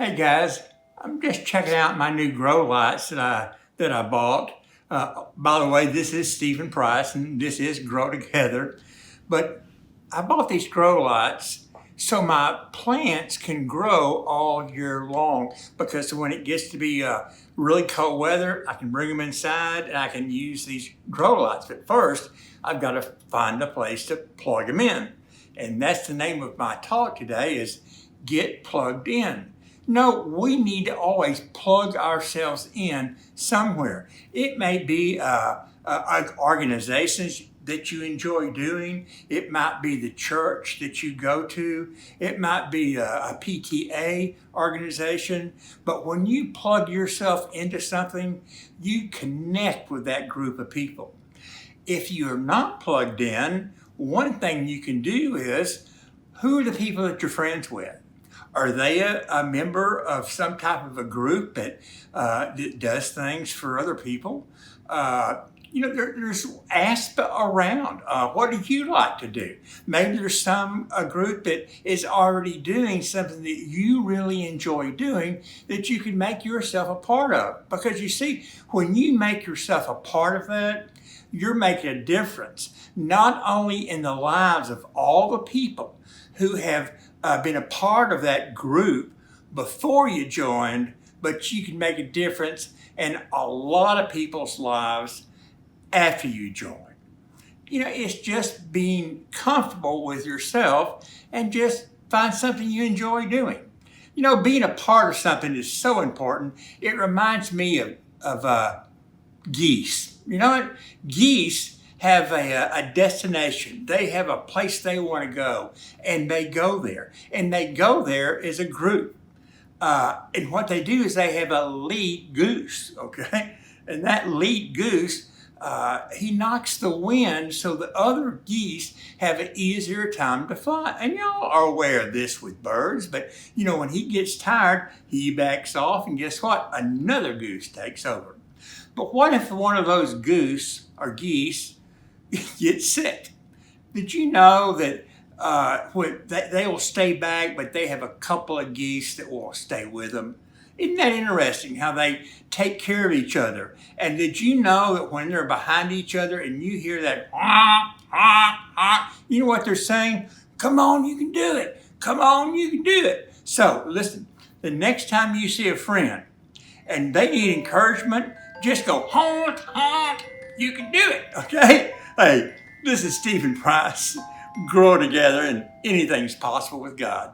Hey guys, I'm just checking out my new grow lights that I bought. By the way, this is Stephen Price and this is Grow Together. But I bought these grow lights so my plants can grow all year long, because when it gets to be really cold weather, I can bring them inside and I can use these grow lights. But first, I've got to find a place to plug them in. And that's the name of my talk today, is Get Plugged In. No, we need to always plug ourselves in somewhere. It may be organizations that you enjoy doing. It might be the church that you go to. It might be a PTA organization. But when you plug yourself into something, you connect with that group of people. If you're not plugged in, one thing you can do is, who are the people that you're friends with? Are they a member of some type of a group that does things for other people? There's ask around. What do you like to do? Maybe there's a group that is already doing something that you really enjoy doing that you can make yourself a part of. Because you see, when you make yourself a part of that, you're making a difference, not only in the lives of all the people who have been a part of that group before you joined, but you can make a difference in a lot of people's lives after you join. It's just being comfortable with yourself and just find something you enjoy doing. Being a part of something is so important. It reminds me of Geese. Geese have a destination. They have a place they want to go, and they go there. And they go there as a group. And what they do is they have a lead goose, okay? And that lead goose, he knocks the wind so the other geese have an easier time to fly. And y'all are aware of this with birds, but when he gets tired, he backs off, and guess what? Another goose takes over. But what if one of those goose or geese gets sick? Did you know that they will stay back, but they have a couple of geese that will stay with them? Isn't that interesting how they take care of each other? And did you know that when they're behind each other and you hear that, you know what they're saying? Come on, you can do it. Come on, you can do it. So listen, the next time you see a friend and they need encouragement, just go, honk, honk, you can do it, okay? Hey, this is Stephen Price. Grow together, and anything's possible with God.